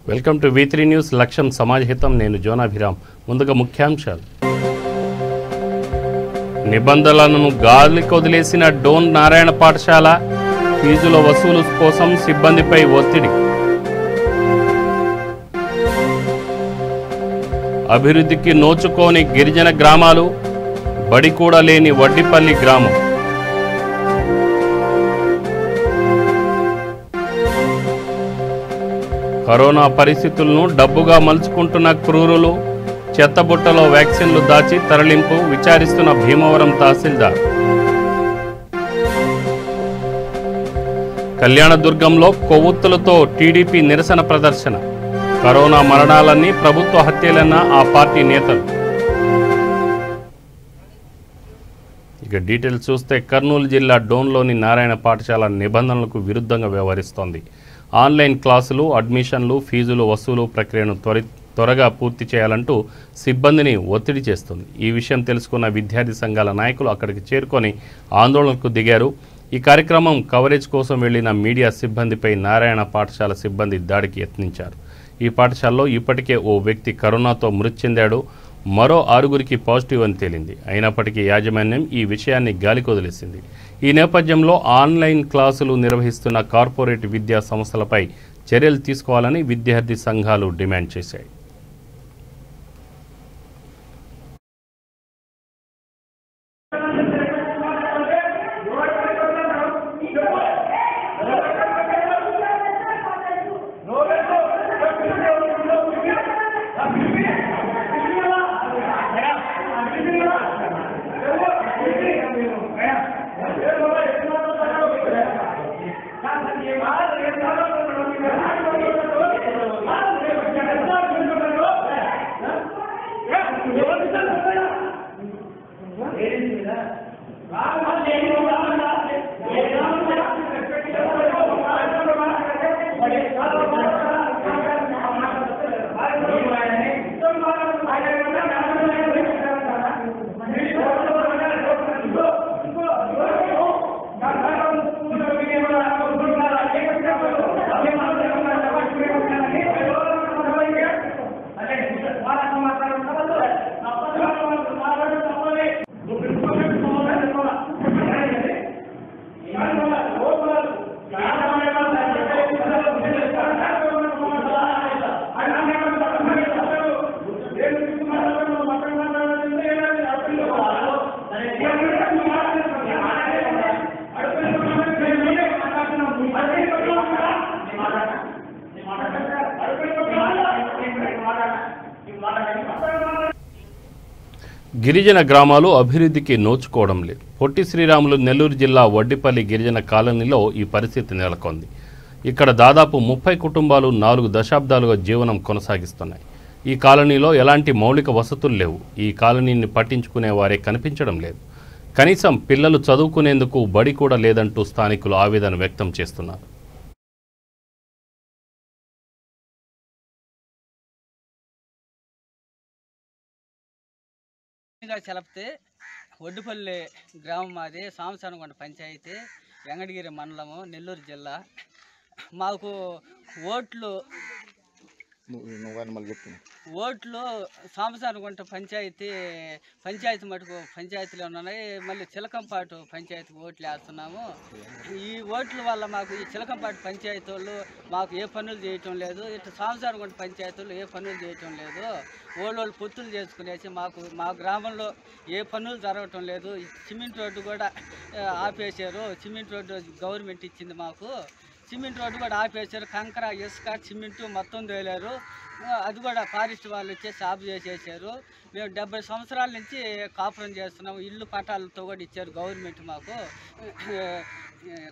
Welcome to V3 news లక్ష్యం సమాజహితం. నేను జోనాభిరామ్. ముందుగా ముఖ్యాంశాలు. నిబంధనలను గాలికి వదిలేసిన డోన్ నారాయణ పాఠశాల, ఫీజుల వసూలు కోసం సిబ్బందిపై ఒత్తిడి. అభివృద్ధికి నోచుకోని గిరిజన గ్రామాలు, బడి కూడా లేని వడ్డిపల్లి గ్రామం. కరోనా పరిస్థితులను డబ్బుగా మలుచుకుంటున్న క్రూరులు, చెత్తబుట్టలో వ్యాక్సిన్లు దాచి తరలింపు విచారిస్తున్న భీమవరం తహసీల్దార్. కళ్యాణదుర్గంలో కొవ్వొత్తులతో టీడీపీ నిరసన ప్రదర్శన. కరోనా మరణాలన్నీ ప్రభుత్వ హత్యలన్న ఆ పార్టీ నేతలు. ఇక డీటెయిల్స్ చూస్తే కర్నూలు జిల్లా డోన్లోని నారాయణ పాఠశాల నిబంధనలకు విరుద్ధంగా వ్యవహరిస్తోంది. ఆన్లైన్ క్లాసులు, అడ్మిషన్లు, ఫీజులు వసూలు ప్రక్రియను త్వరగా పూర్తి చేయాలంటూ సిబ్బందిని ఒత్తిడి చేస్తుంది. ఈ విషయం తెలుసుకున్న విద్యార్థి సంఘాల నాయకులు అక్కడికి చేరుకొని ఆందోళనకు దిగారు. ఈ కార్యక్రమం కవరేజ్ కోసం వెళ్లిన మీడియా సిబ్బందిపై నారాయణ పాఠశాల సిబ్బంది దాడికి యత్నించారు. ఈ పాఠశాలలో ఇప్పటికే ఓ వ్యక్తి కరోనాతో మృతి చెందాడు. మరో 6గురికి పాజిటివ్ అని తేలింది. అయినప్పటికీ యాజమాన్యం ఈ విషయాన్ని గాలికి వదిలేసింది. ఈ నేపథ్యంలో ఆన్లైన్ క్లాసులు నిర్వహిస్తున్న కార్పొరేట్ విద్యా సంస్థలపై చర్యలు తీసుకోవాలని విద్యార్థి సంఘాలు డిమాండ్ చేశాయి. గిరిజన గ్రామాలు అభివృద్ధికి నోచుకోవడం లేదు. పొట్టి శ్రీరాములు నెల్లూరు జిల్లా వడ్డిపల్లి గిరిజన కాలనీలో ఈ పరిస్థితి నెలకొంది. ఇక్కడ దాదాపు 30 కుటుంబాలు 4 దశాబ్దాలుగా జీవనం కొనసాగిస్తున్నాయి. ఈ కాలనీలో ఎలాంటి మౌలిక వసతులు లేవు. ఈ కాలనీని పట్టించుకునే వారే కనిపించడం లేదు. కనీసం పిల్లలు చదువుకునేందుకు బడి కూడా లేదంటూ స్థానికులు ఆవేదన వ్యక్తం చేస్తున్నారు. చెలపితే వడ్డుపల్లి గ్రామం, మాది సాంసనగొండ పంచాయతీ, వెంకటగిరి మండలము, నెల్లూరు జిల్లా. మాకు ఓట్లు సాంసనగొండ పంచాయతీ మటుకు పంచాయతీలో ఉన్నాయి. మళ్ళీ చిలకంపాటు పంచాయతీకి ఓట్లు వేస్తున్నాము. ఈ ఓట్ల వల్ల మాకు ఈ చిలకంపాటు పంచాయతీ వాళ్ళు మాకు ఏ పనులు చేయటం లేదు. ఇటు సాంసనగొండ పంచాయతీలు ఏ పనులు చేయటం లేదు. వాళ్ళు పొత్తులు చేసుకునేసి మా గ్రామంలో ఏ పనులు జరగటం లేదు. సిమెంట్ రోడ్డు కూడా ఆపేశారు. సిమెంట్ రోడ్డు గవర్నమెంట్ ఇచ్చింది మాకు. సిమెంట్ రోడ్డు కూడా ఆపేశారు. కంకర, ఇసుక, సిమెంటు మొత్తం తేలారు. అది కూడా ఫారెస్ట్ వాళ్ళు వచ్చేసి ఆఫ్ చేసేసారు. మేము 70 సంవత్సరాల నుంచి కాపురం చేస్తున్నాము. ఇల్లు పట్టాలతో కూడా ఇచ్చారు గవర్నమెంట్ మాకు.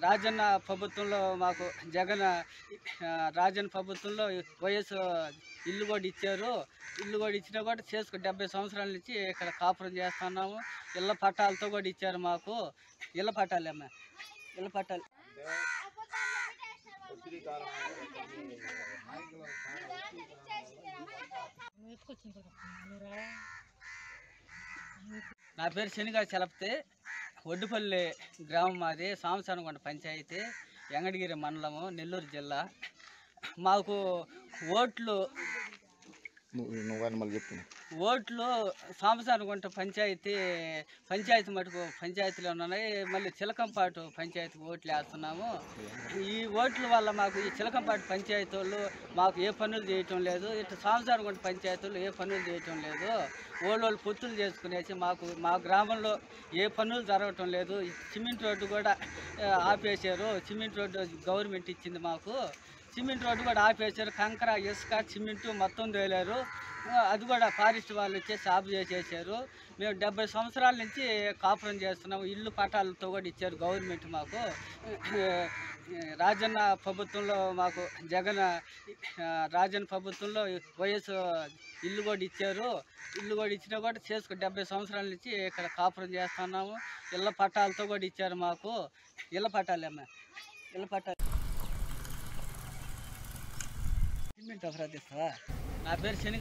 రాజన్న ప్రభుత్వంలో మాకు రాజన్న ప్రభుత్వంలో వైఎస్ ఇల్లు కూడా ఇచ్చారు. ఇల్లు కూడా ఇచ్చినా కూడా 70 సంవత్సరాల నుంచి ఇక్కడ కాపురం చేస్తున్నాము. ఇళ్ళ పట్టాలతో కూడా ఇచ్చారు మాకు. ఇళ్ళ పట్టాలేమ్మా, ఇళ్ళ పట్టాలు. నా పేరు శనిగా చెలపితే వడ్డుపల్లి గ్రామం, మాది సాంసనగొండ పంచాయతీ, వెంకటగిరి మండలము, నెల్లూరు జిల్లా. మాకు ఓట్లు ఓట్లు సాంబసారగుంట పంచాయతీ మటుకు పంచాయతీలో ఉన్నాయి. మళ్ళీ చిలకంపాటు పంచాయతీకి ఓట్లు వేస్తున్నాము. ఈ ఓట్ల వల్ల మాకు ఈ చిలకంపాటు పంచాయతీ వాళ్ళు మాకు ఏ పనులు చేయటం లేదు. ఇటు సాంబసారగుంట పంచాయతీలు ఏ పనులు చేయటం లేదు. వాళ్ళు పొత్తులు చేసుకునేసి మా గ్రామంలో ఏ పనులు జరగటం లేదు. సిమెంట్ రోడ్డు కూడా ఆపేశారు. సిమెంట్ రోడ్డు గవర్నమెంట్ ఇచ్చింది మాకు. సిమెంట్ రోడ్డు కూడా ఆపేశారు. కంకర ఇసుక సిమెంటు మొత్తం తేలారు. అది కూడా ఫారెస్ట్ వాళ్ళు వచ్చేసి ఆఫ్ చేసేసారు. మేము 70 సంవత్సరాల నుంచి కాపురం చేస్తున్నాము. ఇల్లు పట్టాలతో కూడా ఇచ్చారు గవర్నమెంట్ మాకు. రాజన్న ప్రభుత్వంలో మాకు రాజన్న ప్రభుత్వంలో వయసు ఇల్లు కూడా ఇచ్చారు. ఇల్లు కూడా ఇచ్చినా కూడా 70 సంవత్సరాల నుంచి ఇక్కడ కాపురం చేస్తున్నాము. ఇళ్ళ పట్టాలతో కూడా ఇచ్చారు మాకు. ఇళ్ళ పట్టాలేమ్మా, ఇళ్ళ పట్టాలు. నా పేరు శని.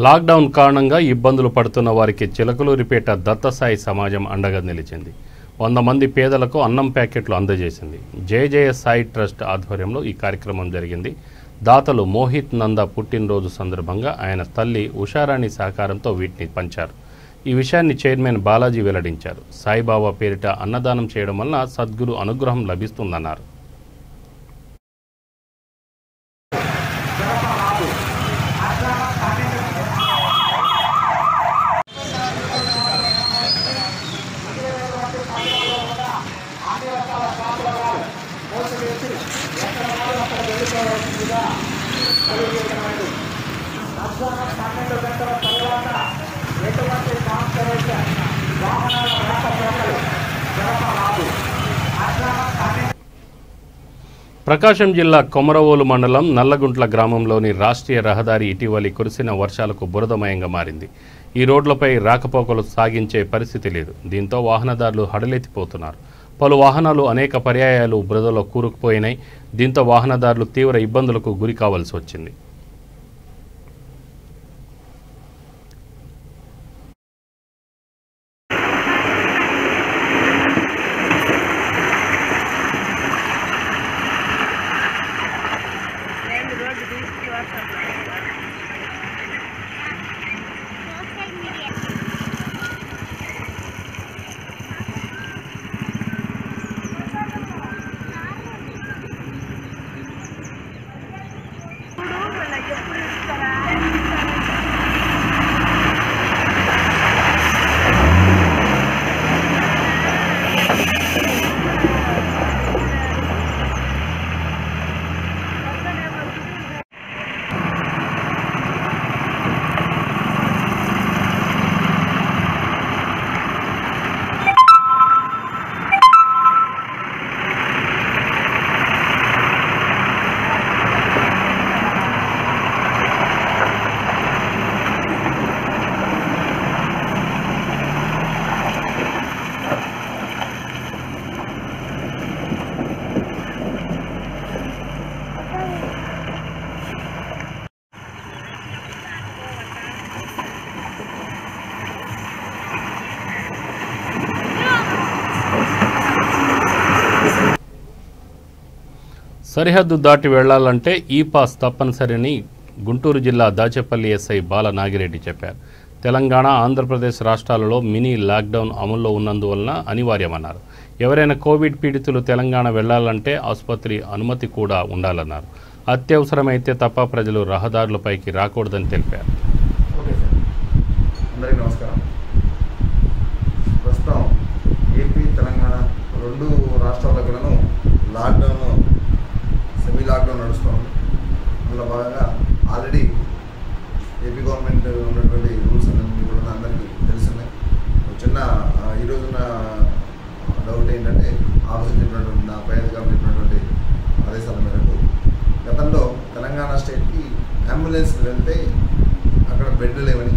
లాక్డౌన్ కారణంగా ఇబ్బందులు పడుతున్న వారికి చిలకలూరిపేట దత్తసాయి సమాజం అండగా నిలిచింది. 100 మంది పేదలకు అన్నం ప్యాకెట్లు అందజేసింది. జయ సాయి ట్రస్ట్ ఆధ్వర్యంలో ఈ కార్యక్రమం జరిగింది. దాతలు మోహిత్ నంద పుట్టినరోజు సందర్భంగా ఆయన తల్లి ఉషారాణి సహకారంతో వీటిని పంచారు. ఈ విషయాన్ని చైర్మన్ బాలాజీ వెల్లడించారు. సాయిబాబా పేరిట అన్నదానం చేయడం వలన సద్గురు అనుగ్రహం లభిస్తుందన్నారు. ప్రకాశం జిల్లా కొమరవోలు మండలం నల్లగుంట్ల గ్రామంలోని రాష్ట్రీయ రహదారి ఇటీవలి కురిసిన వర్షాలకు బురదమయంగా మారింది. ఈ రోడ్లపై రాకపోకలు సాగించే పరిస్థితి లేదు. దీంతో వాహనదారులు హడలెత్తిపోతున్నారు. పలు వాహనాలు అనేక పర్యాయాలు బురదలో కూరుకుపోయినాయి. దీంతో వాహనదారులు తీవ్ర ఇబ్బందులకు గురి కావాల్సి వచ్చింది. సరిహద్దు దాటి వెళ్లాలంటే ఈ పాస్ తప్పనిసరిని గుంటూరు జిల్లా దాచేపల్లి ఎస్ఐ బాల నాగిరెడ్డి చెప్పారు. తెలంగాణ, ఆంధ్రప్రదేశ్ రాష్ట్రాలలో మినీ లాక్డౌన్ అమల్లో ఉన్నందువలన అనివార్యమన్నారు. ఎవరైనా కోవిడ్ పీడితులు తెలంగాణ వెళ్లాలంటే ఆసుపత్రి అనుమతి కూడా ఉండాలన్నారు. అత్యవసరమైతే తప్ప ప్రజలు రహదారులపైకి రాకూడదని తెలిపారు. అందరికీ నమస్కారం. ప్రస్తుతం ఏపీ, తెలంగాణ రెండు రాష్ట్రాలకు లాక్డౌన్, సెమీ లాక్డౌన్ నడుస్తుంది. అందులో భాగంగా ఆల్రెడీ ఏపీ గవర్నమెంట్ ఉన్నటువంటి రూల్స్ అన్నీ కూడా అందరికీ తెలుస్తున్నాయి. చిన్న ఈరోజున్న డౌట్ ఏంటంటే ఆఫీసర్ చెప్పినటువంటి నా పై అధికారులు చెప్పినటువంటి ఆదేశాల మేరకు గతంలో తెలంగాణ స్టేట్కి అంబులెన్స్ వెళ్తే అక్కడ బెడ్లు లేవని,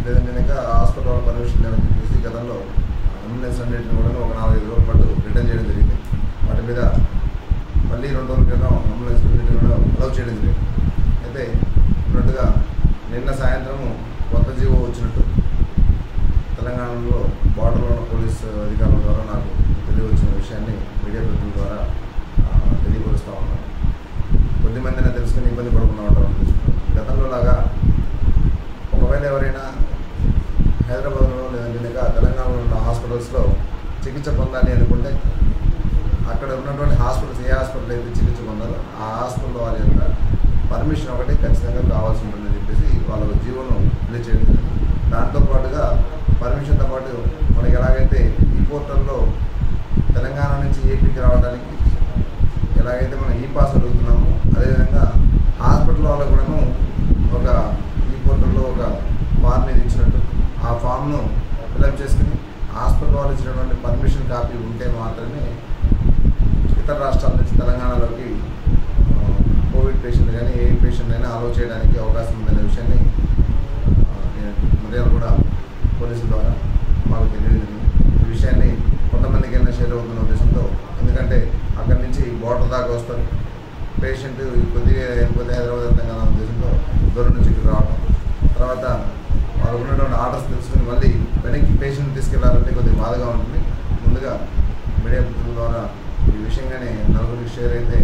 లేదంటే ఇంకా హాస్పిటల్ వాళ్ళ పర్మిషన్ లేవని చెప్పేసి గతంలో అంబులెన్స్ అన్నింటిని కూడా ఒక 4-5 రోజుల పాటు రిటర్న్ చేయడం జరిగింది. వాటి మీద మళ్ళీ 2 రోజుల క్రితం అంబులెన్స్ కూడా అలౌ చేయడం జరిగింది. అయితే ఉన్నట్టుగా నిన్న సాయంత్రము కొత్త జీవో వచ్చినట్టు తెలంగాణలో బార్డర్లో ఉన్న పోలీసు అధికారుల ద్వారా నాకు తెలియవచ్చిన విషయాన్ని మీడియా ప్రతినిధుల ద్వారా తెలియపరుస్తూ ఉన్నాను. ఏదైతే చికిత్స పొందారో ఆ హాస్పిటల్ వారి యొక్క పర్మిషన్ ఒకటి ఖచ్చితంగా కావాల్సి ఉంటుందని చెప్పేసి వాళ్ళ జీవోను రిలీజ్ చేయడం జరిగింది. దాంతోపాటుగా పర్మిషన్తో పాటు మనకి ఎలాగైతే ఈ పోర్టల్లో తెలంగాణ నుంచి ఏపీకి రావడానికి ఎలాగైతే మనం ఈ పాస్ అడుగుతున్నామో అదేవిధంగా హాస్పిటల్ వాళ్ళకు కూడాను ఒక ఈ పోర్టల్లో ఒక ఫామ్ మీద ఇచ్చినట్టు ఆ ఫామ్ను ఫిల్అప్ చేసుకుని హాస్పిటల్ వాళ్ళు ఇచ్చినటువంటి పర్మిషన్ కాపీ ఉంటే మాత్రమే ఇతర రాష్ట్రాల నుంచి తెలంగాణలోకి కోవిడ్ పేషెంట్ కానీ ఏ పేషెంట్ అయినా అలో చేయడానికి అవకాశం ఉందనే విషయాన్ని మర్యాద కూడా పోలీసుల ద్వారా మాకు తెలియజేసింది. ఈ విషయాన్ని కొంతమందికి అయినా షేర్ అవుతున్న ఉద్దేశంతో, ఎందుకంటే అక్కడి నుంచి బోర్డర్ దాకా వస్తారు పేషెంట్ కొద్దిగా వెళ్ళిపోతే హైదరాబాద్ వెళ్తాం కదా ఉద్దేశంతో దూరం నుంచి ఇక్కడ రావడం, తర్వాత వాళ్ళకు ఉన్నటువంటి ఆర్డర్స్ తెలుసుకుని మళ్ళీ వెనక్కి పేషెంట్ తీసుకెళ్లాలంటే కొద్దిగా బాధగా ఉంటుంది. ముందుగా మీడియా ద్వారా ఈ విషయంగానే నలుగురికి షేర్ అయితే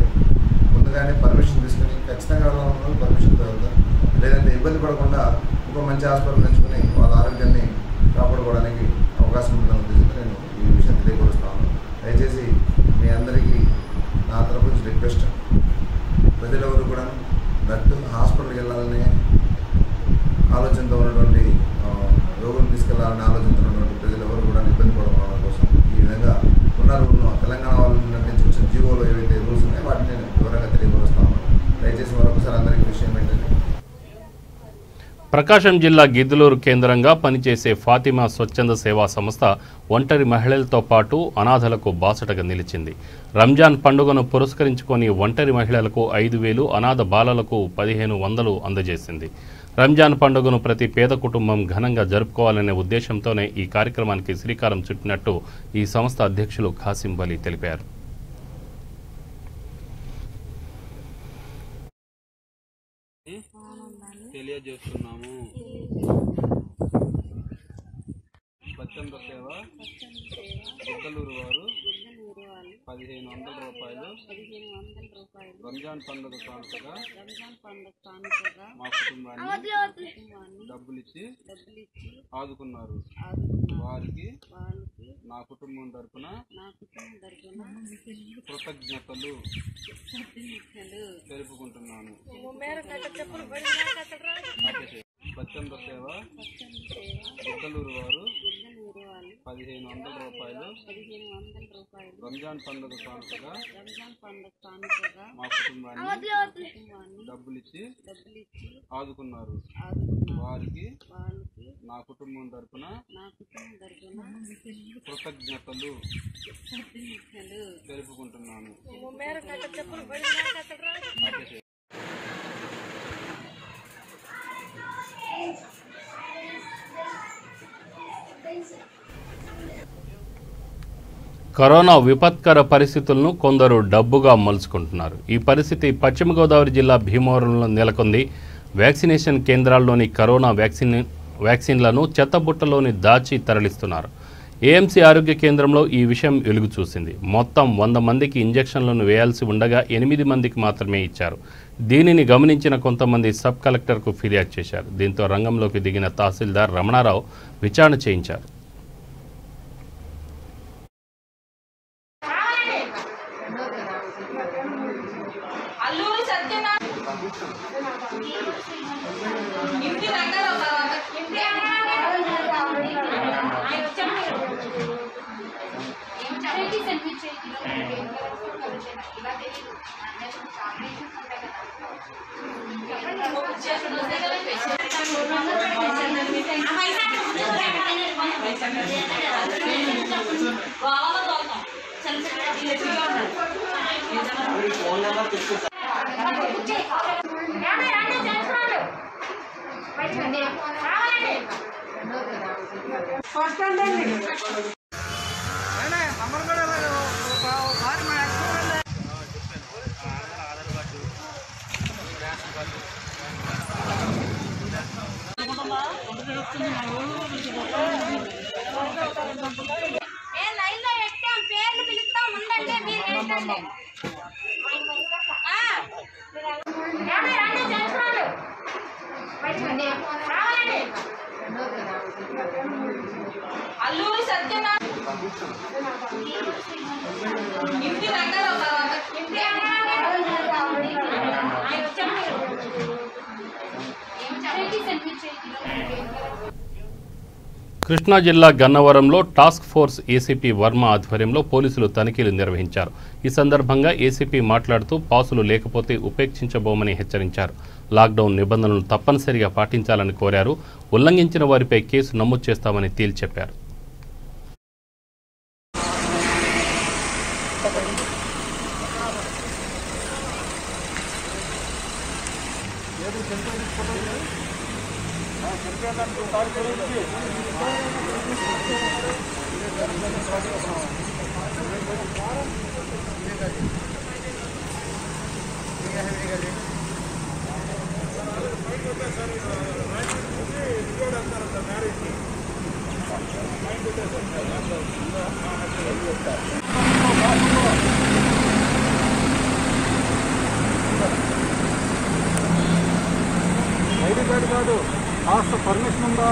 ముందుగానే పర్మిషన్ తీసుకుని ఖచ్చితంగా వెళ్ళాలన్న పర్మిషన్తో వెళ్తారు. లేదంటే ఇబ్బంది పడకుండా ఇంకో మంచి హాస్పిటల్ ఎంచుకుని వాళ్ళ ఆరోగ్యాన్ని కాపాడుకోవడానికి అవకాశం ఉందన్న ఉద్దేశంతో నేను ఈ విషయం తెలియపరుస్తాను. దయచేసి మీ అందరికీ నా తరపు నుంచి రిక్వెస్ట్, ప్రజలెవరు కూడా దట్టు హాస్పిటల్కి వెళ్ళాలనే ఆలోచనతో ఉన్నటువంటి రోగులు తీసుకెళ్లాలనే ఆలోచనతో ఉన్నటువంటి ప్రజలు ఎవరు కూడా ఇబ్బంది పడడం కోసం ఈ విధంగా తెలంగాణ వాళ్ళ నుంచి వచ్చిన జీవోలో ఏవైతే రూల్స్ ఉన్నాయో వాటిని నేను వివరంగా తెలియపరుస్తాను. దయచేసి మరొకసారి అందరికీ విషయం ఏంటంటే, ప్రకాశం జిల్లా గిద్దలూరు కేంద్రంగా పనిచేసే ఫాతిమా స్వచ్ఛంద సేవా సంస్థ ఒంటరి మహిళలతో పాటు అనాథలకు బాసటగా నిలిచింది. రంజాన్ పండుగను పురస్కరించుకొని ఒంటరి మహిళలకు 5,000, అనాథ బాలలకు 1,500 అందజేసింది. రంజాన్ పండుగను ప్రతి పేద కుటుంబం ఘనంగా జరుపుకోవాలనే ఉద్దేశంతోనే ఈ కార్యక్రమానికి శ్రీకారం చుట్టినట్టు ఈ సంస్థ అధ్యక్షులు ఖాసిం వలీ తెలిపారు. తెలియజేస్తున్నాము. స్వచ్ఛంద సేవ గిద్దలూరు వారు 1,500 రూపాయలు రంజాన్ పండుగ కానుకగా మా కుటుంబాన్ని డబ్బులిచ్చి ఆదుకున్నారు. వారికి నా కుటుంబం తరపున కృతజ్ఞతలు తెలుపుకుంటున్నాను. స్వచ్ఛంద సేవ గిద్దలూరు వారు 1,500 రూపాయలు రంజాన్ పండుగ కానుకగా మా కుటుంబాన్ని డబ్బులిచ్చి ఆదుకున్నారు. వారికి నా కుటుంబం తరపున కృతజ్ఞతలు తెలుపుకుంటున్నాను. కరోనా విపత్కర పరిస్థితులను కొందరు డబ్బుగా మలుచుకుంటున్నారు. ఈ పరిస్థితి పశ్చిమ గోదావరి జిల్లా భీమవరంలో నెలకొంది. వ్యాక్సినేషన్ కేంద్రాల్లోని కరోనా వ్యాక్సిన్లను చెత్తబుట్టలోని దాచి తరలిస్తున్నారు. ఏఎంసీ ఆరోగ్య కేంద్రంలో ఈ విషయం వెలుగు చూసింది. మొత్తం 100 మందికి ఇంజెక్షన్లను వేయాల్సి ఉండగా 8 మందికి మాత్రమే ఇచ్చారు. దీనిని గమనించిన కొంతమంది సబ్ కలెక్టర్కు ఫిర్యాదు చేశారు. దీంతో రంగంలోకి దిగిన తహసీల్దార్ రమణారావు విచారణ చేయించారు. అల్లూరి సత్యనారాయణ ఇంటి రంగారావు అడ్మిట్ చేయించారు. కృష్ణా జిల్లా గన్నవరంలో టాస్క్ ఫోర్స్ ఏసీపీ వర్మ ఆధ్వర్యంలో పోలీసులు తనిఖీలు నిర్వహించారు. ఈ సందర్భంగా ఏసీపీ మాట్లాడుతూ పాసులు లేకపోతే ఉపేక్షించబోమని హెచ్చరించారు. లాక్డౌన్ నిబంధనలు తప్పనిసరిగా పాటించాలని కోరారు. ఉల్లంఘించిన వారిపై కేసు నమోదు చేస్తామని తేల్చెప్పారు. ఐడి కార్డు కాదు, కాస్త పర్మిషన్ ఉందా?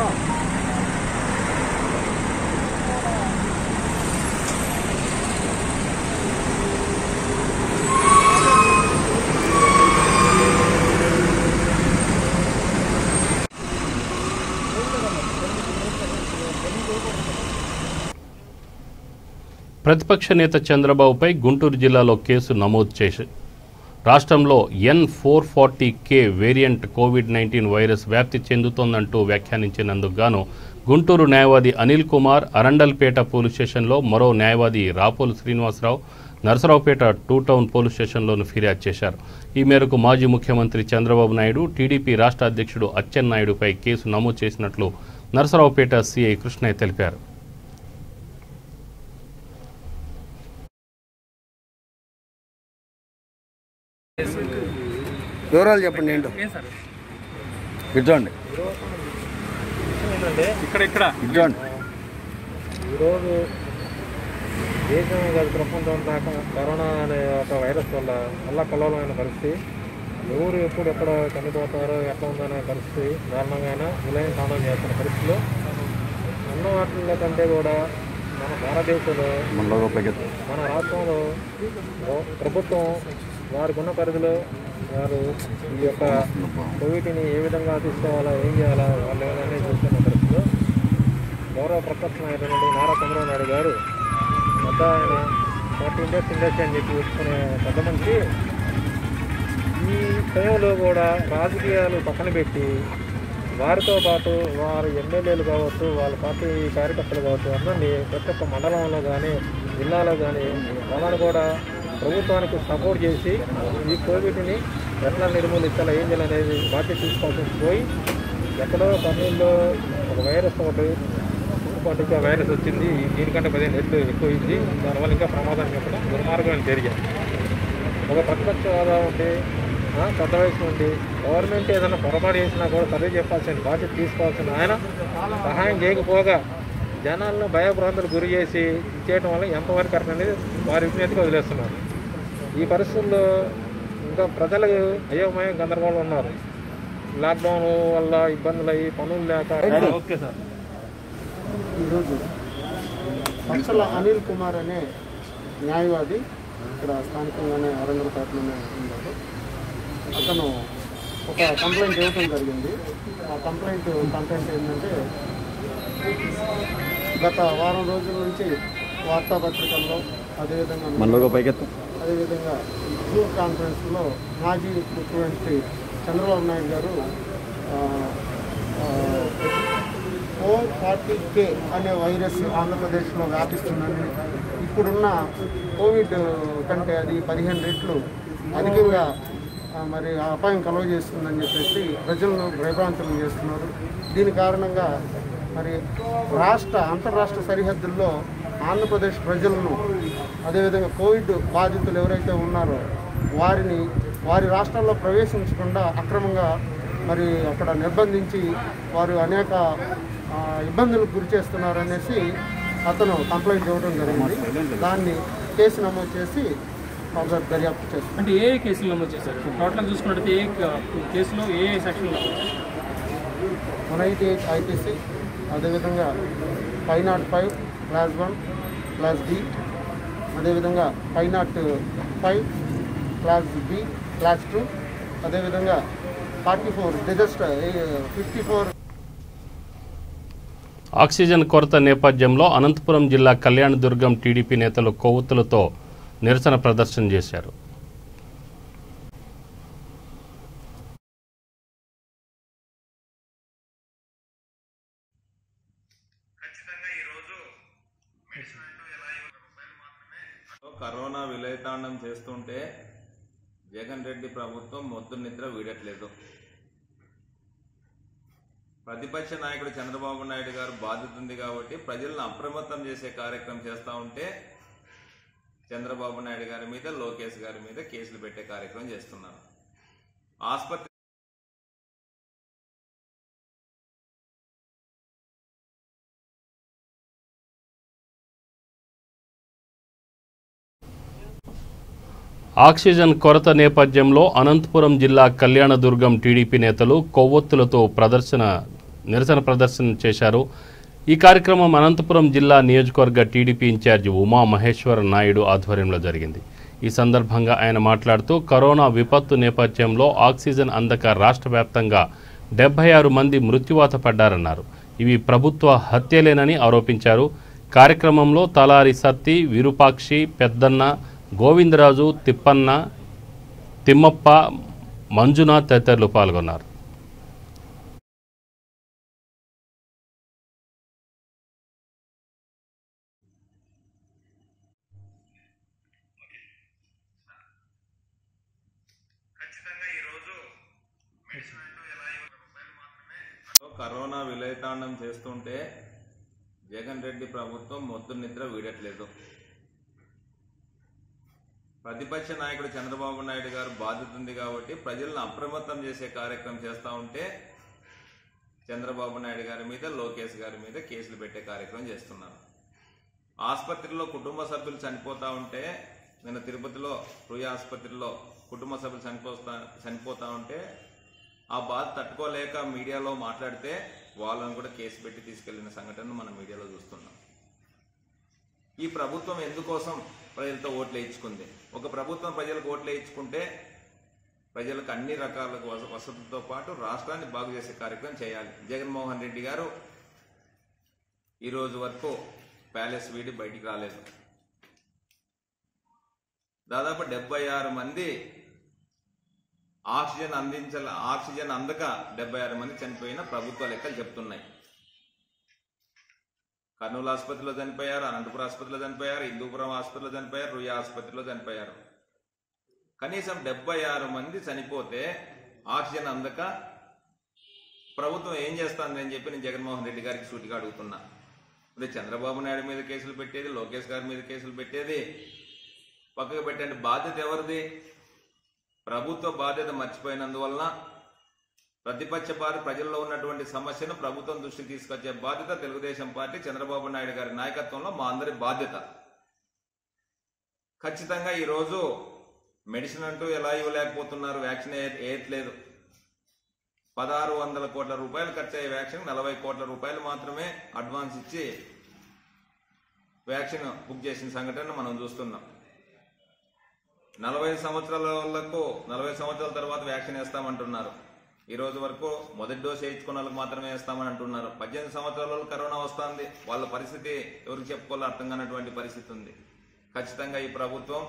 ప్రతిపక్ష నేత చంద్రబాబుపై గుంటూరు జిల్లాలో కేసు నమోదు చేసి రాష్ట్రంలో N440K వేరియంట్ కోవిడ్-19 వైరస్ వ్యాప్తి చెందుతోందంటూ వ్యాఖ్యానించినందుకు గాను గుంటూరు న్యాయవాది అనిల్ కుమార్ అరండల్పేట పోలీస్ స్టేషన్లో, మరో న్యాయవాది రాపోలు శ్రీనివాసరావు నరసరావుపేట 2 టౌన్ పోలీస్ స్టేషన్లోనూ ఫిర్యాదు చేశారు. ఈ మేరకు మాజీ ముఖ్యమంత్రి చంద్రబాబు నాయుడు, టీడీపీ రాష్ట్ర అధ్యక్షుడు అచ్చెన్నాయుడుపై కేసు నమోదు చేసినట్లు నరసరావుపేట సీఐ కృష్ణయ్య తెలిపారు. వివరాలు చెప్పండి. ఏంటో ఇచ్చోండి, ఇక్కడ ఇచ్చోండి. ఈరోజు దేశం కాదు ప్రపంచం దాకా కరోనా అనే ఒక వైరస్ వల్ల అల్లకల్లోలమైన పరిస్థితి. ఎవరు ఎప్పుడు ఎక్కడ చనిపోతారో ఎట్లా ఉందనే పరిస్థితి దారుణంగా విలయం సాధన చేస్తున్న పరిస్థితిలో అన్న వాటిల కంటే కూడా మన భారతదేశంలో మన రాష్ట్రంలో ప్రభుత్వం వారికి ఉన్న పరిధిలో వారు ఈ యొక్క కోవిడ్ని ఏ విధంగా తీసుకోవాలా, ఏం చేయాలా, వాళ్ళు ఏదైనా చూస్తున్న పరిస్థితిలో గౌరవ ప్రతిపక్ష నాయకుడు నారా చంద్రబాబు నాయుడు గారు పెద్ద ఆయన 40 ఇండస్ట్రీ అని చెప్పి చెప్పుకునే పెద్ద మనిషి ఈ సమయంలో కూడా రాజకీయాలు పక్కన పెట్టి వారితో పాటు వారి ఎమ్మెల్యేలు కావచ్చు, వాళ్ళ పార్టీ కార్యకర్తలు కావచ్చు, అందరినీ ప్రతి ఒక్క మండలంలో కానీ జిల్లాలో కానీ వాళ్ళని కూడా ప్రభుత్వానికి సపోర్ట్ చేసి ఈ కోవిడ్ని ఎట్లా నిర్మూలించాలా, ఏం చేయాలనేది బాధ్యత తీసుకోవాల్సి పోయి ఎక్కడో కర్నూలులో ఒక వైరస్ ఒకటి పాటుగా వైరస్ వచ్చింది. దీనికంటే 15 రెట్లు ఎక్కువైంది. దానివల్ల ఇంకా ప్రమాదం చెప్పడం దుర్మార్గమైన చర్య. ఒక ప్రతిపక్ష హోదా ఉండి పెద్ద వయసు ఉండి గవర్నమెంట్ ఏదైనా పొరపాటు చేసినా కూడా సర్వే చెప్పాల్సిన బాధ్యత తీసుకోవాల్సిన ఆయన సహాయం చేయకపోగా జనాలను భయభ్రాంతులు గురి చేసి ఇచ్చేయడం వల్ల ఎంతవరకు కరెక్ట్ అనేది వారి విజ్ఞతగా వదిలేస్తున్నారు. ఈ పరిస్థితుల్లో ఇంకా ప్రజలు అయోమయం గందరగోళం ఉన్నారు. లాక్డౌన్ వల్ల ఇబ్బందులు అయ్యి పనులు లేక. Okay sir. ఈరోజు పచ్చల అనిల్ కుమార్ అనే న్యాయవాది ఇక్కడ స్థానికంగానే అరంగలపేటలోనే ఉన్నారు. అతను ఒక కంప్లైంట్ ఇవ్వడం జరిగింది. ఆ కంటెంట్ ఏంటంటే గత వారం రోజుల నుంచి వార్తాపత్రికల్లో అదేవిధంగా జూమ్ కాన్ఫరెన్స్లో మాజీ ముఖ్యమంత్రి చంద్రబాబు నాయుడు గారు 440K అనే వైరస్ ఆంధ్రప్రదేశ్లో వ్యాపిస్తుందని, ఇప్పుడున్న కోవిడ్ కంటే అది 15 రెట్లు అధికంగా మరి అపాయం కలుగజేస్తుందని చెప్పేసి ప్రజలను భయభ్రాంతులు చేస్తున్నారు. దీని కారణంగా మరి అంతర్రాష్ట్ర సరిహద్దుల్లో ఆంధ్రప్రదేశ్ ప్రజలను, అదేవిధంగా కోవిడ్ బాధితులు ఎవరైతే ఉన్నారో వారి రాష్ట్రాల్లో ప్రవేశించకుండా అక్రమంగా మరి అక్కడ నిర్బంధించి వారు అనేక ఇబ్బందులకు గురి చేస్తున్నారనేసి అతను కంప్లైంట్ ఇవ్వడం జరిగింది. దాన్ని కేసు నమోదు చేసి దర్యాప్తు చేస్తారు. అంటే ఏ కేసులు నమోదు చేశారు? టోటల్ చూసుకున్నట్లయితే ఏ కేసులో ఏ సెక్షన్లో? 188 IPC, అదేవిధంగా 505 క్లాస్ 1 క్లాస్ B, అదేవిధంగా 505 క్లాస్ B క్లాస్ 2, అదేవిధంగా 44 just 54. ఆక్సిజన్ కొరత నేపథ్యంలో అనంతపురం జిల్లా కళ్యాణదుర్గం టీడీపీ నేతలు కొవ్వొత్తులతో నిరసన ప్రదర్శన చేశారు. కరోనా విలయతాండం చేస్తుంటే జగన్ రెడ్డి ప్రభుత్వం మొద్దు నిద్ర వీడట్లేదు. ప్రతిపక్ష నాయకుడు చంద్రబాబు నాయుడు గారు బాధ్యత ఉంది కాబట్టి ప్రజలను అప్రమత్తం చేసే కార్యక్రమం చేస్తూ ఉంటే చంద్రబాబు నాయుడు గారి మీద, లోకేష్ గారి మీద కేసులు పెట్టే కార్యక్రమం చేస్తున్నారు. ఆసుపత్రి ఆక్సిజన్ కొరత నేపథ్యంలో అనంతపురం జిల్లా కళ్యాణదుర్గం టీడీపీ నేతలు కొవ్వొత్తులతో నిరసన ప్రదర్శన చేశారు. ఈ కార్యక్రమం అనంతపురం జిల్లా నియోజకవర్గ టీడీపీ ఇన్ఛార్జి ఉమా మహేశ్వర నాయుడు ఆధ్వర్యంలో జరిగింది. ఈ సందర్భంగా ఆయన మాట్లాడుతూ కరోనా విపత్తు నేపథ్యంలో ఆక్సిజన్ అందక రాష్ట్ర వ్యాప్తంగా 76 మంది మృత్యువాత పడ్డారన్నారు. ఇవి ప్రభుత్వ హత్యలేనని ఆరోపించారు. కార్యక్రమంలో తలారి సత్తి, విరూపాక్షి, పెద్దన్న, గోవిందరాజు, తిప్పన్న, తిమ్మప్ప, మంజునాథ్ తదితరులు పాల్గొన్నారు. కరోనా విలయతాండం చేస్తుంటే జగన్ రెడ్డి ప్రభుత్వం మొద్దు నిద్ర వీడట్లేదు. ప్రతిపక్ష నాయకుడు చంద్రబాబు నాయుడు గారు బాధ్యత ఉంది కాబట్టి ప్రజలను అప్రమత్తం చేసే కార్యక్రమం చేస్తూ ఉంటే చంద్రబాబు నాయుడు గారి మీద, లోకేష్ గారి మీద కేసులు పెట్టే కార్యక్రమం చేస్తున్నారు. ఆసుపత్రిలో కుటుంబ సభ్యులు చనిపోతూ ఉంటే, నిన్న తిరుపతిలో రుయా ఆసుపత్రిలో కుటుంబ సభ్యులు చనిపోతూ ఉంటే ఆ బాధ తట్టుకోలేక మీడియాలో మాట్లాడితే వాళ్ళని కూడా కేసు పెట్టి తీసుకెళ్లిన సంఘటనను మనం మీడియాలో చూస్తున్నాం. ఈ ప్రభుత్వం ఎందుకోసం ప్రజలతో ఓట్లు వేయించుకుంది? ఒక ప్రభుత్వం ప్రజలకు ఓట్లు వేయించుకుంటే ప్రజలకు అన్ని రకాల వసతులతో పాటు రాష్ట్రాన్ని బాగు చేసే కార్యక్రమం చేయాలి. జగన్మోహన్ రెడ్డి గారు ఈరోజు వరకు ప్యాలెస్ వీడి బయటికి రాలేదు. దాదాపు 76 మంది ఆక్సిజన్ అందక 76 మంది చనిపోయిన ప్రభుత్వ లెక్కలు చెప్తున్నాయి. కర్నూలు ఆసుపత్రిలో చనిపోయారు, అనంతపురం ఆసుపత్రిలో చనిపోయారు, హిందూపురం ఆసుపత్రిలో చనిపోయారు, రుయా ఆసుపత్రిలో చనిపోయారు. కనీసం 76 మంది చనిపోతే ఆక్సిజన్ అందక ప్రభుత్వం ఏం చేస్తుందని చెప్పి నేను జగన్మోహన్ రెడ్డి గారికి సూటిగా అడుగుతున్నా. అదే చంద్రబాబు నాయుడు మీద కేసులు పెట్టేది, లోకేష్ గారి మీద కేసులు పెట్టేది పక్కకు పెట్టండి. బాధ్యత ఎవరిది? ప్రభుత్వ బాధ్యత మర్చిపోయినందువలన ప్రతిపక్ష పార్టీ ప్రజల్లో ఉన్నటువంటి సమస్యను ప్రభుత్వం దృష్టికి తీసుకొచ్చే బాధ్యత తెలుగుదేశం పార్టీ చంద్రబాబు నాయుడు గారి నాయకత్వంలో మా అందరి బాధ్యత. ఖచ్చితంగా ఈరోజు మెడిసిన్ అంటూ ఎలా ఇవ్వలేకపోతున్నారు, వ్యాక్సిన్ వేయట్లేదు. 1600 కోట్ల రూపాయలు ఖర్చు అయ్యే వ్యాక్సిన్ 40 కోట్ల రూపాయలు మాత్రమే అడ్వాన్స్ ఇచ్చి వ్యాక్సిన్ బుక్ చేసిన సంఘటన మనం చూస్తున్నాం. 40 సంవత్సరాల తర్వాత వ్యాక్సిన్ వేస్తామంటున్నారు. ఈ రోజు వరకు మొదటి డోస్ వేయించుకున్న వాళ్ళకి మాత్రమే వేస్తామని అంటున్నారు. 18 సంవత్సరాల కరోనా వస్తుంది, వాళ్ళ పరిస్థితి ఎవరికి చెప్పుకోవాలో అర్థం కానటువంటి పరిస్థితి ఉంది. ఖచ్చితంగా ఈ ప్రభుత్వం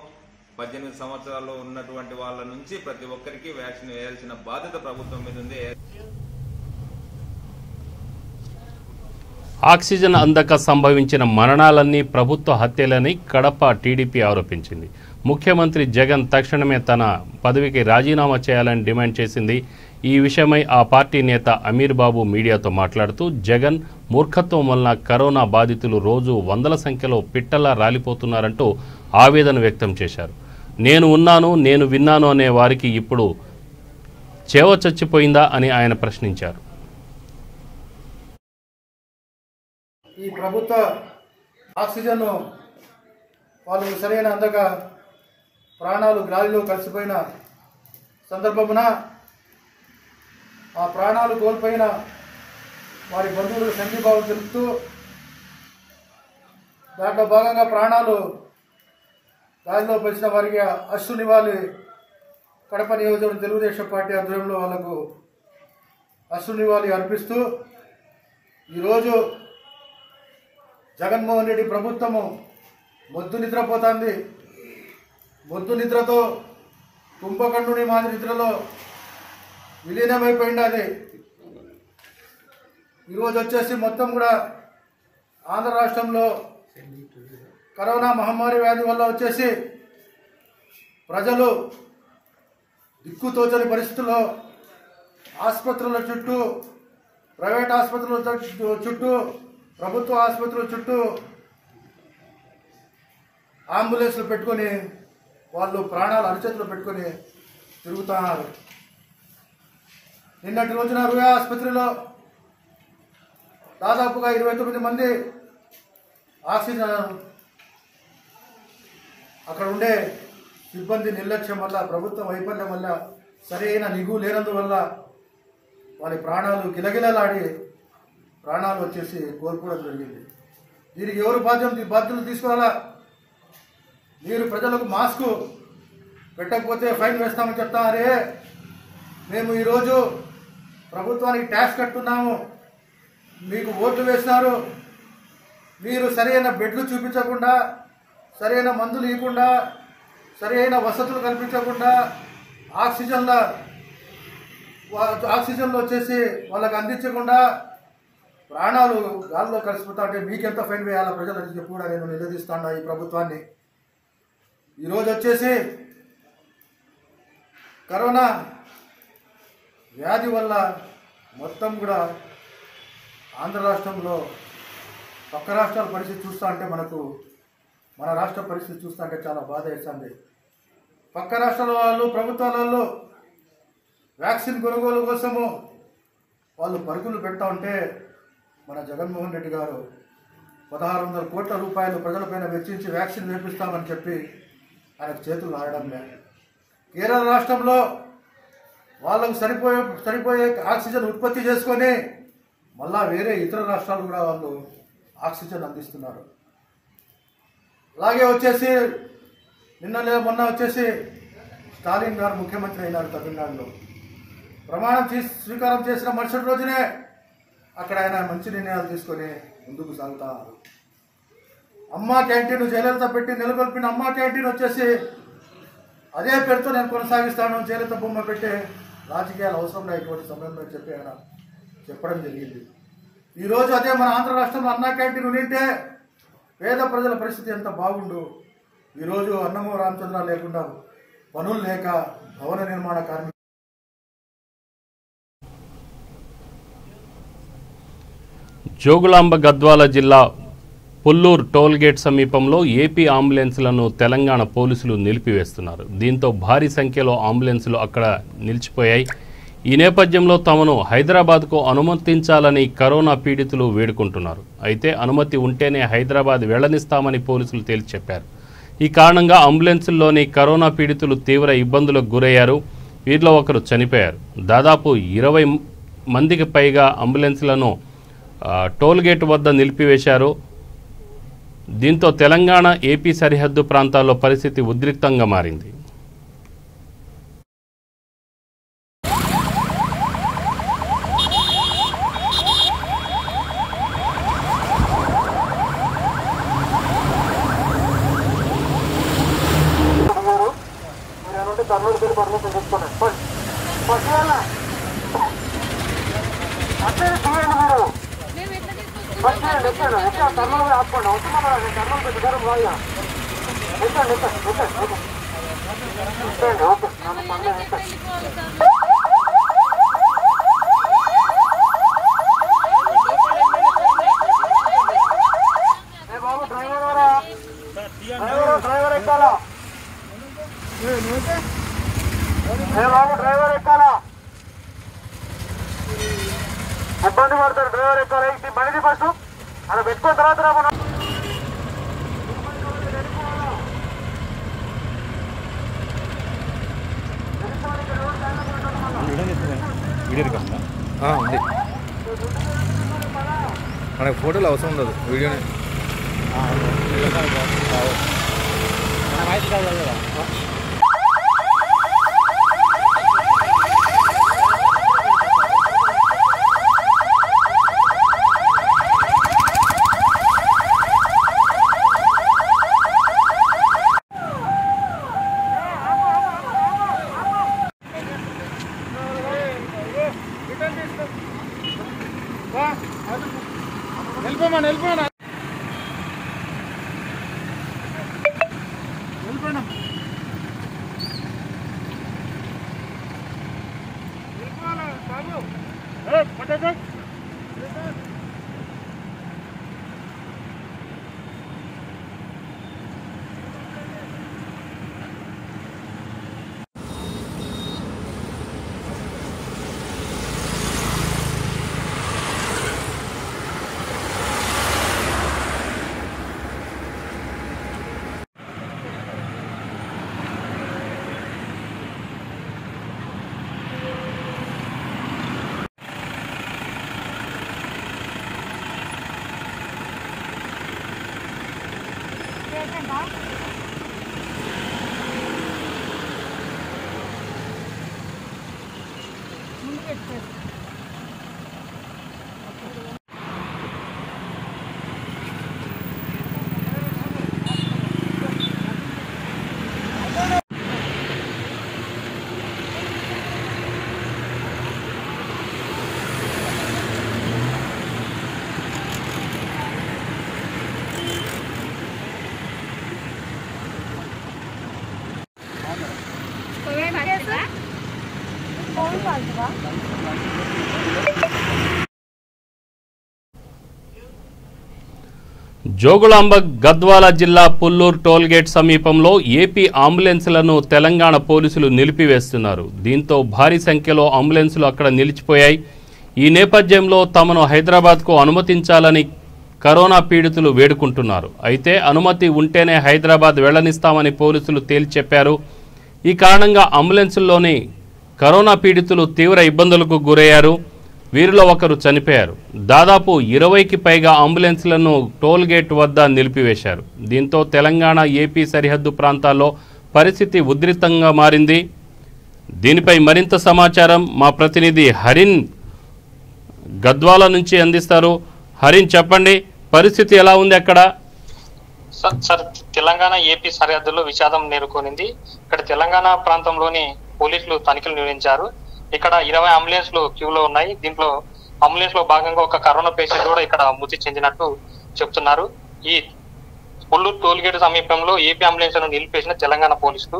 18 సంవత్సరాలు ఉన్నటువంటి వాళ్ళ నుంచి ప్రతి ఒక్కరికి వ్యాక్సిన్ వేయాల్సిన బాధ్యత ప్రభుత్వం మీద ఉంది. ఆక్సిజన్ అందక సంభవించిన మరణాలన్నీ ప్రభుత్వ హత్యలని కడప టీడీపీ ఆరోపించింది. ముఖ్యమంత్రి జగన్ తక్షణమే తన పదవికి రాజీనామా చేయాలని డిమాండ్ చేసింది. ఈ విషయమై ఆ పార్టీ నేత అమీర్ బాబు మీడియాతో మాట్లాడుతూ జగన్ మూర్ఖత్వం వలన కరోనా బాధితులు రోజు 100ల సంఖ్యలో పిట్టలా రాలిపోతున్నారంటూ ఆవేదన వ్యక్తం చేశారు. నేను ఉన్నాను, నేను విన్నాను అనే వారికి ఇప్పుడు చేవ చచ్చిపోయిందా అని ఆయన ప్రశ్నించారు. ఈ ప్రభుత్వ ఆక్సిజన్ వాళ్ళు సరైన అందక ప్రాణాలు గాలిలో కలిసిపోయిన సందర్భమున ఆ ప్రాణాలు కోల్పోయిన వారి బంధువులకు సంఘీభావం తెలుపుతూ దాంట్లో భాగంగా ప్రాణాలు గాలిలో కలిసిన వారికి అశ్రు నివాళి కడప నియోజకవర్గం తెలుగుదేశం పార్టీ ఆధ్వర్యంలో వాళ్ళకు అశ్రు నివాళి అర్పిస్తూ ఈరోజు జగన్మోహన్ రెడ్డి ప్రభుత్వము మొద్దు నిద్రపోతుంది. మొద్దు నిద్రతో కుంభకర్ణుని మాదిరి నిద్రలో విలీనమైపోయింది. అది ఈరోజు వచ్చేసి మొత్తం కూడా ఆంధ్ర రాష్ట్రంలో కరోనా మహమ్మారి వ్యాధి వల్ల వచ్చేసి ప్రజలు దిక్కుతోచని పరిస్థితుల్లో ఆసుపత్రుల చుట్టూ, ప్రైవేట్ ఆసుపత్రుల చుట్టూ, ప్రభుత్వ ఆసుపత్రుల చుట్టూ అంబులెన్స్లు పెట్టుకొని వాళ్ళు ప్రాణాలు అరచేతులు పెట్టుకొని తిరుగుతున్నారు. నిన్నటి రోజున రుయా ఆసుపత్రిలో దాదాపుగా 29 మంది ఆక్సిజన్ అక్కడ ఉండే సిబ్బంది నిర్లక్ష్యం వల్ల, ప్రభుత్వ వైఫల్యం వల్ల, సరైన నిఘు లేనందువల్ల వారి ప్రాణాలు గిలగిలలాడి ప్రాణాలు వచ్చేసి కోల్పోవడం జరిగింది. దీనికి ఎవరు బాధ్యతలు తీసుకోవాలా? మీరు ప్రజలకు మాస్కు పెట్టకపోతే ఫైన్ వేస్తామని చెప్తారే. మేము ఈరోజు ప్రభుత్వానికి ట్యాక్స్ కట్టున్నాము, మీకు ఓట్లు వేసినారు, మీరు సరైన బెడ్లు చూపించకుండా, సరైన మందులు ఇవ్వకుండా, సరైన వసతులు కల్పించకుండా, ఆక్సిజన్లు వచ్చేసి వాళ్ళకి అందించకుండా ప్రాణాలు గాల్లో కలిసిపోతా ఉంటే మీకెంత ఫైన్ వేయాలా ప్రజలని చెప్పి కూడా నేను నిలదీస్తాను ఈ ప్రభుత్వాన్ని. ఈరోజు వచ్చేసి కరోనా వ్యాధి వల్ల మొత్తం కూడా ఆంధ్ర రాష్ట్రంలో పక్క రాష్ట్రాల పరిస్థితి చూస్తూ అంటే మన రాష్ట్ర పరిస్థితి చూస్తూ అంటే చాలా బాధ వేస్తుంది. పక్క రాష్ట్రాల వాళ్ళు, ప్రభుత్వాల వాళ్ళు వ్యాక్సిన్ కొనుగోలు కోసము వాళ్ళు పరుగులు పెడతా ఉంటే మన జగన్మోహన్ రెడ్డి గారు 1600 కోట్ల రూపాయలు ప్రజలపైన వెచ్చించి వ్యాక్సిన్ వేపిస్తామని చెప్పి ఆయనకు చేతులు ఆడడం లేదు. కేరళ రాష్ట్రంలో వాళ్ళకు సరిపోయే ఆక్సిజన్ ఉత్పత్తి చేసుకొని మళ్ళా వేరే ఇతర రాష్ట్రాలు కూడా వాళ్ళు ఆక్సిజన్ అందిస్తున్నారు. అలాగే వచ్చేసి మొన్న వచ్చేసి స్టాలిన్ గారు ముఖ్యమంత్రి అయినారు తమిళనాడులో. ప్రమాణం స్వీకారం చేసిన మరుసటి రోజునే అక్కడ ఆయన మంచి నిర్ణయాలు తీసుకొని ముందుకు సాగుతారు. అమ్మా క్యాంటీన్ జయలలిత పెట్టి నెలకొల్పిన అమ్మా క్యాంటీన్ వచ్చేసి అదే పేరుతో నేను కొనసాగిస్తాను, జయలలిత బొమ్మ పెట్టే రాజకీయాలు అవసరం లేకపోతే సమయంలో చెప్పి ఆయన చెప్పడం జరిగింది. ఈరోజు అదే మన ఆంధ్ర రాష్ట్రంలో అన్నా క్యాంటీన్ ఉంటే పేద ప్రజల పరిస్థితి ఎంత బాగుండు. ఈరోజు అన్నమో రామచంద్ర లేకుండా పనులు లేక భవన నిర్మాణ కార్మికులు. జోగులాంబ గద్వాల జిల్లా పుల్లూరు టోల్గేట్ సమీపంలో ఏపీ అంబులెన్స్లను తెలంగాణ పోలీసులు నిలిపివేస్తున్నారు. దీంతో భారీ సంఖ్యలో అంబులెన్సులు అక్కడ నిలిచిపోయాయి. ఈ నేపథ్యంలో తమను హైదరాబాద్కు అనుమతించాలని కరోనా పీడితులు వేడుకుంటున్నారు. అయితే అనుమతి ఉంటేనే హైదరాబాద్ వెళ్లనిస్తామని పోలీసులు తేల్చి చెప్పారు. ఈ కారణంగా అంబులెన్సుల్లోని కరోనా పీడితులు తీవ్ర ఇబ్బందులకు గురయ్యారు. వీరిలో ఒకరు చనిపోయారు. దాదాపు 20 మందికి పైగా అంబులెన్స్లను టోల్గేట్ వద్ద నిలిపివేశారు. దీంతో తెలంగాణ ఏపీ సరిహద్దు ప్రాంతాల్లో పరిస్థితి ఉద్రిక్తంగా మారింది. డ్రైవర్ ఎక్కాలా, ఇబ్బంది పడతారు. డ్రైవర్ ఎక్కాలి, బండి ఫస్ట్ అలా పెట్టుకున్న తర్వాత మనం ఉంది. మనకు ఫోటోలు అవసరం ఉండదు, వీడియోనే. జోగులాంబ గద్వాల జిల్లా పుల్లూరు టోల్గేట్ సమీపంలో ఏపీ అంబులెన్స్లను తెలంగాణ పోలీసులు నిలిపివేస్తున్నారు. దీంతో భారీ సంఖ్యలో అంబులెన్సులు అక్కడ నిలిచిపోయాయి. ఈ నేపథ్యంలో తమను హైదరాబాద్కు అనుమతించాలని కరోనా పీడితులు వేడుకుంటున్నారు. అయితే అనుమతి ఉంటేనే హైదరాబాద్ వెళ్లనిస్తామని పోలీసులు తేల్చి చెప్పారు. ఈ కారణంగా అంబులెన్సుల్లోని కరోనా పీడితులు తీవ్ర ఇబ్బందులకు గురయ్యారు. వీరిలో ఒకరు చనిపోయారు. దాదాపు 20కి పైగా అంబులెన్స్లను టోల్గేట్ వద్ద నిలిపివేశారు. దీంతో తెలంగాణ ఏపీ సరిహద్దు ప్రాంతాల్లో పరిస్థితి ఉద్రిక్తంగా మారింది. దీనిపై మరింత సమాచారం మా ప్రతినిధి హరిన్ గద్వాల నుంచి అందిస్తారు. హరిన్, చెప్పండి, పరిస్థితి ఎలా ఉంది అక్కడ? సార్, తెలంగాణ ఏపీ సరిహద్దులో విషాదం నెలకొనింది. ఇక్కడ తెలంగాణ ప్రాంతంలోని పోలీసులు తనిఖీలు నిర్వహించారు. ఇక్కడ 20 అంబులెన్స్లు క్యూలో ఉన్నాయి. దీంట్లో అంబులెన్స్ లో భాగంగా ఒక కరోనా పేషెంట్ కూడా ఇక్కడ మృతి చెందినట్టు చెప్తున్నారు. ఈ పుల్లూరు టోల్గేట్ సమీపంలో ఏపీ అంబులెన్స్ ను నిలిపేసిన తెలంగాణ పోలీసులు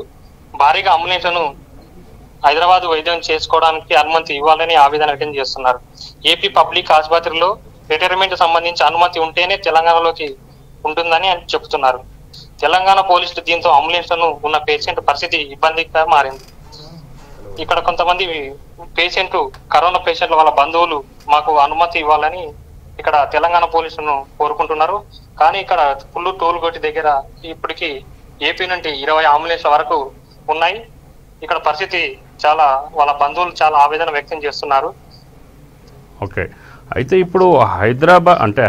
భారీగా అంబులెన్స్ ను హైదరాబాద్ వైద్యం చేసుకోవడానికి అనుమతి ఇవ్వాలని ఆవేదన వ్యక్తం చేస్తున్నారు. ఏపీ పబ్లిక్ ఆసుపత్రిలో రిటైర్మెంట్ సంబంధించి అనుమతి ఉంటేనే తెలంగాణలోకి ఉంటుందని చెప్తున్నారు. తెలంగాణ పోలీసులు దీంతో అంబులెన్స్ ను ఉన్న పేషెంట్ పరిస్థితి ఇబ్బందిగా మారింది. ఇక్కడ కొంతమంది పేషెంట్ కరోనా పేషెంట్ల వాళ్ళ బంధువులు మాకు అనుమతి ఇవ్వాలని ఇక్కడ తెలంగాణ పోలీసులను కోరుకుంటున్నారు. కానీ ఇక్కడ పుల్లూరు టోల్గేట్ దగ్గర ఇప్పటికి ఏపీ నుండి 20 అంబులెన్స్ల వరకు ఉన్నాయి. ఇక్కడ పరిస్థితి చాలా, వాళ్ళ బంధువులు చాలా ఆవేదన వ్యక్తం చేస్తున్నారు. ఓకే, అయితే ఇప్పుడు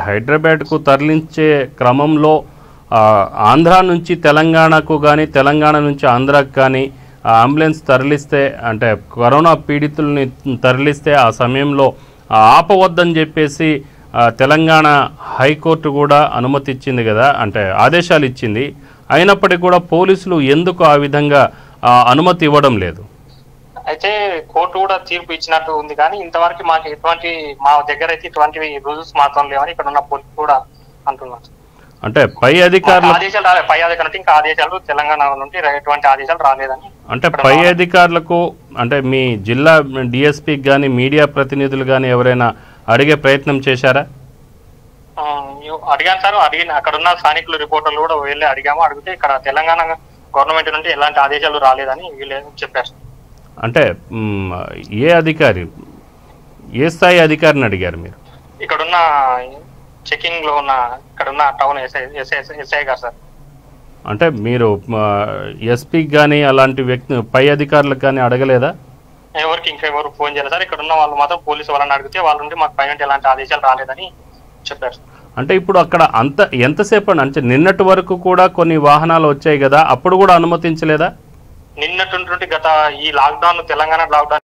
హైదరాబాద్కు తరలించే క్రమంలో ఆంధ్ర నుంచి తెలంగాణకు కానీ తెలంగాణ నుంచి ఆంధ్రాకు కానీ అంబులెన్స్ తరలిస్తే, అంటే కరోనా పీడితుల్ని తరలిస్తే ఆ సమయంలో ఆపవద్దని చెప్పేసి తెలంగాణ హైకోర్టు కూడా అనుమతి ఇచ్చింది కదా, అంటే ఆదేశాలు ఇచ్చింది. అయినప్పటికీ కూడా పోలీసులు ఎందుకు ఆ విధంగా అనుమతి ఇవ్వడం లేదు? అయితే కోర్టు కూడా తీర్పు ఇచ్చినట్టు ఉంది, కానీ ఇంతవరకు మాకు మా దగ్గర అయితే ఇటువంటి రూల్స్ మాత్రం లేవని ఇక్కడ ఉన్న పోలీసు కూడా అంటున్నారు. అంటే పై అధికారులు ఆదేశాలు రాలేదు. పై అధికారులు ఇంకా ఆదేశాలు తెలంగాణ నుండి ఎటువంటి ఆదేశాలు రాలేదని. అంటే పై అధికారులకు, అంటే మీ జిల్లా డిఎస్పీకి కానీ మీడియా ప్రతినిధులు కానీ ఎవరైనా అడిగే ప్రయత్నం చేశారా? అడిగాను సార్, అక్కడ ఉన్న స్థానికులు రిపోర్టర్లు కూడా వెళ్ళి అడిగాము. అడిగితే ఇక్కడ తెలంగాణ గవర్నమెంట్ నుండి ఎలాంటి ఆదేశాలు రాలేదని వీళ్ళు చెప్పారు. అంటే ఏ అధికారి, ఏ స్థాయి అధికారిని అడిగారు మీరు? ఇక్కడున్న చెకింగ్ లో ఉన్న ఇక్కడున్న టౌన్ ఎస్ఐ గారు సార్. అంటే మీరు ఎస్పీకి కానీ అలాంటి వ్యక్తి పై అధికారులకు కానీ అడగలేదా? ఎవరికి ఇంకా ఎవరు ఫోన్ చేయలేదు సార్. ఇక్కడ ఉన్న వాళ్ళు మాత్రం పోలీసు వాళ్ళని అడిగితే వాళ్ళ నుండి మాకు పై నుండి ఎలాంటి ఆదేశాలు రాలేదని చెప్పారు. అంటే ఇప్పుడు అక్కడ ఎంతసేపు అంటే నిన్నటి వరకు కూడా కొన్ని వాహనాలు వచ్చాయి కదా, అప్పుడు కూడా అనుమతించలేదా? నిన్నటి గత ఈ లాక్డౌన్, తెలంగాణ లాక్డౌన్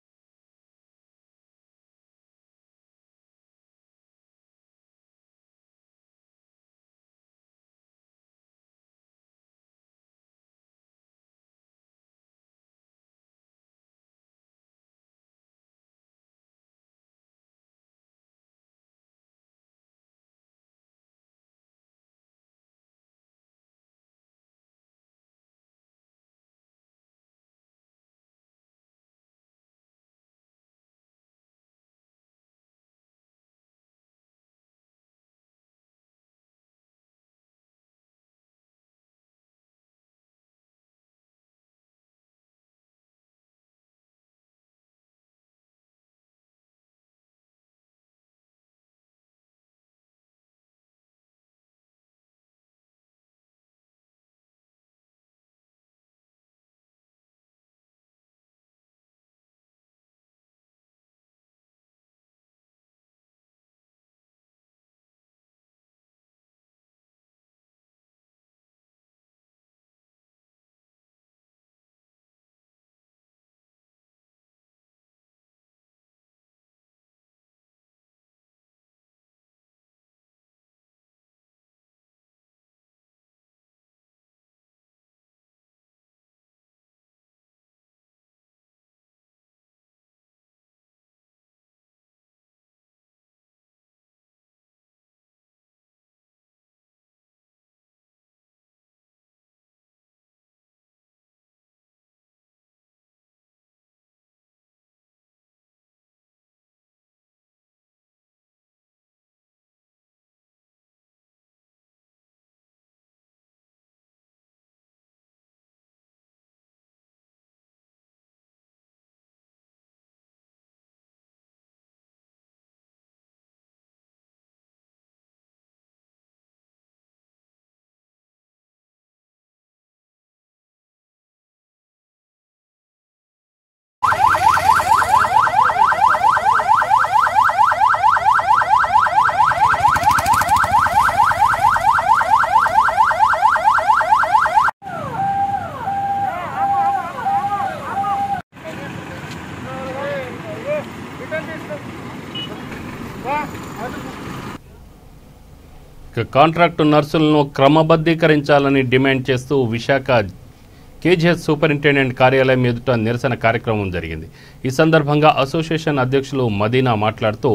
కాంట్రాక్టు నర్సులను క్రమబద్ధీకరించాలని డిమాండ్ చేస్తూ విశాఖ కేజీహెచ్ సూపరింటెండెంట్ కార్యాలయం ఎదుట నిరసన కార్యక్రమం జరిగింది. ఈ సందర్భంగా అసోసియేషన్ అధ్యక్షులు మదీనా మాట్లాడుతూ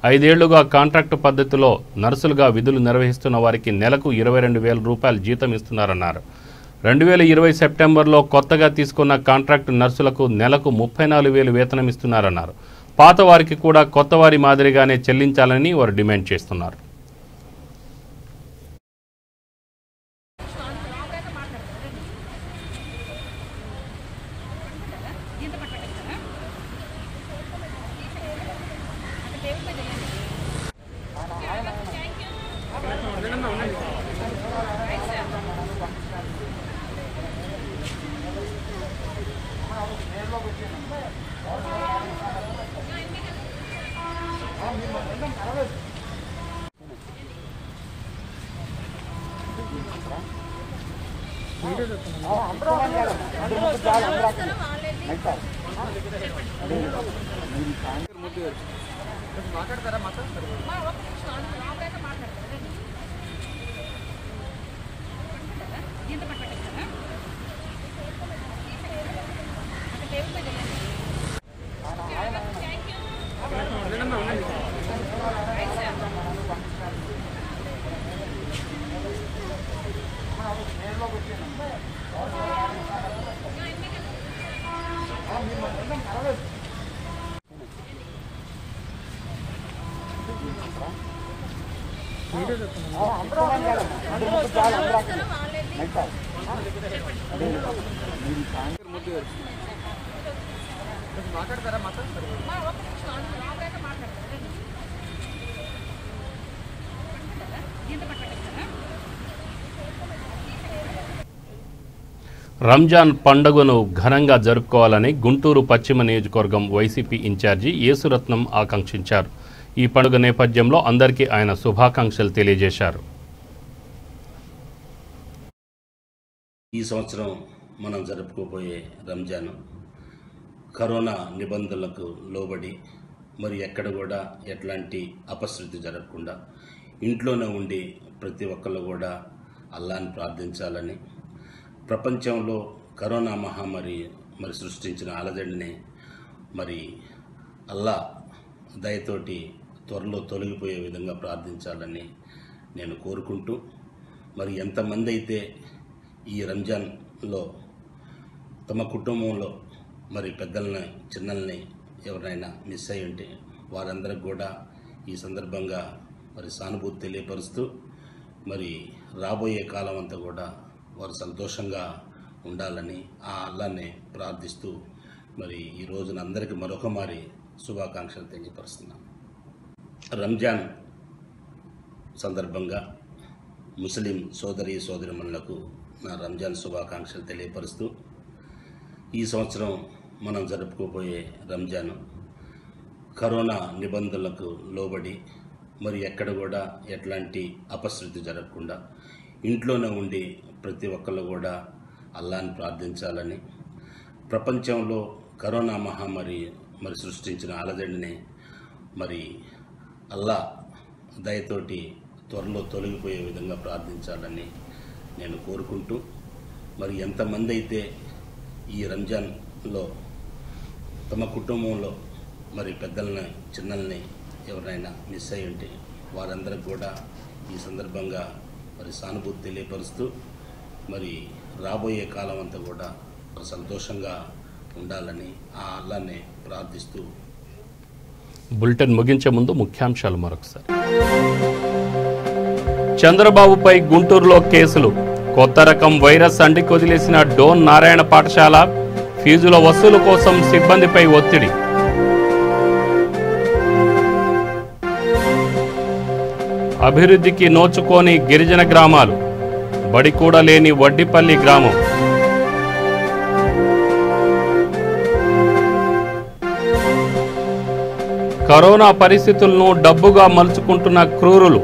5 ఏళ్లుగా కాంట్రాక్టు పద్ధతిలో నర్సులుగా విధులు నిర్వహిస్తున్న వారికి నెలకు 22,000 రూపాయలు జీతం ఇస్తున్నారన్నారు. 2020 సెప్టెంబర్లో కొత్తగా తీసుకున్న కాంట్రాక్టు నర్సులకు నెలకు 34,000 వేతనం ఇస్తున్నారన్నారు. పాత వారికి కూడా కొత్త వారి మాదిరిగానే చెల్లించాలని వారు డిమాండ్ చేస్తున్నారు. రంజాన్ పండుగను ఘనంగా జరుపుకోవాలని గుంటూరు పశ్చిమ నియోజకవర్గం వైసీపీ ఇన్ఛార్జి యేసురత్నం ఆకాంక్షించారు. ఈ పండుగ నేపథ్యంలో అందరికీ ఆయన శుభాకాంక్షలు తెలియజేశారు. ఈ సంవత్సరం మనం జరుపుకోబోయే రంజాన్ కరోనా నిబంధనలకు లోబడి మరి ఎక్కడ కూడా ఎట్లాంటి అపశృతి జరగకుండా ఇంట్లోనే ఉండి ప్రతి ఒక్కళ్ళు కూడా అల్లాహ్ని ప్రార్థించాలని, ప్రపంచంలో కరోనా మహమ్మారి మరి సృష్టించిన అలజడిని మరి అల్లాహ్ దయతోటి త్వరలో తొలగిపోయే విధంగా ప్రార్థించాలని నేను కోరుకుంటూ, మరి ఎంతమంది అయితే ఈ రంజాన్లో తమ కుటుంబంలో మరి పెద్దలని చిన్నల్ని ఎవరైనా మిస్ అయి ఉంటే వారందరికి కూడా ఈ సందర్భంగా మరి సానుభూతి తెలియపరుస్తూ, మరి రాబోయే కాలం అంతా కూడా వారు సంతోషంగా ఉండాలని ఆ అల్లాహ్ని ప్రార్థిస్తూ మరి ఈ రోజున అందరికీ మరొక మారి శుభాకాంక్షలు తెలియపరుస్తున్నాను. రంజాన్ సందర్భంగా ముస్లిం సోదరిమణులకు నా రంజాన్ శుభాకాంక్షలు తెలియపరుస్తూ, ఈ సంవత్సరం మనం జరుపుకోబోయే రంజాన్ కరోనా నిబంధనలకు లోబడి మరి ఎక్కడ కూడా ఎట్లాంటి అపశృతి జరగకుండా ఇంట్లోనే ఉండి ప్రతి ఒక్కళ్ళు కూడా అల్లాహ్ని ప్రార్థించాలని, ప్రపంచంలో కరోనా మహమ్మారి మరి సృష్టించిన అలజడిని మరి అల్లాహ్ దయతోటి త్వరలో తొలగిపోయే విధంగా ప్రార్థించాలని నేను కోరుకుంటూ, మరి ఎంతమంది అయితే ఈ రంజాన్లో తమ కుటుంబంలో మరి పెద్దలని చిన్నల్ని ఎవరైనా మిస్ అయి ఉంటే వారందరికి కూడా ఈ సందర్భంగా మరి సానుభూతి తెలియపరుస్తూ, మరి రాబోయే కాలం అంతా కూడా సంతోషంగా ఉండాలని ఆ అల్లాహ్ని ప్రార్థిస్తూ. బులెటిన్ ముగించే ముందు ముఖ్యాంశాలు మరొకసారి. చంద్రబాబుపై గుంటూరులో కేసులు, కొత్త రకం వైరస్ అంటికొదిలేసిన డోన్ నారాయణ పాఠశాల, ఫీజుల వసూలు కోసం సిబ్బందిపై ఒత్తిడి. అభివృద్ధికి నోచుకోని గిరిజన గ్రామాలు, బడి కూడా లేని వడ్డిపల్లి గ్రామం. కరోనా పరిస్థితులను డబ్బుగా మలుచుకుంటున్న క్రూరులు,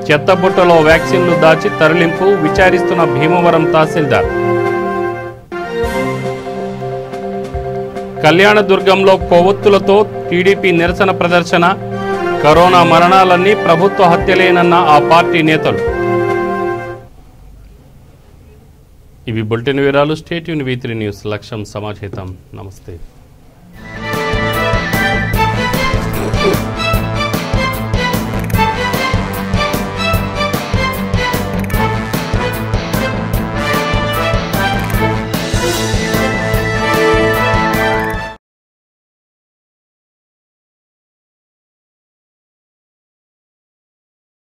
చెత్తబుట్టలో వ్యాక్సిన్లు దాచి తరలింపు, విచారిస్తున్న భీమవరం తహసీల్దార్. కళ్యాణదుర్గంలో కొవ్వొత్తులతో టీడీపీ నిరసన ప్రదర్శన, కరోనా మరణాలన్నీ ప్రభుత్వ హత్యలేనన్న ఆ పార్టీ నేతలు. ఇవి బులెటిన్ వివరాలు. స్టేట్ యూన్ V3 న్యూస్. లక్ష్యం సమాచేతం. నమస్తే.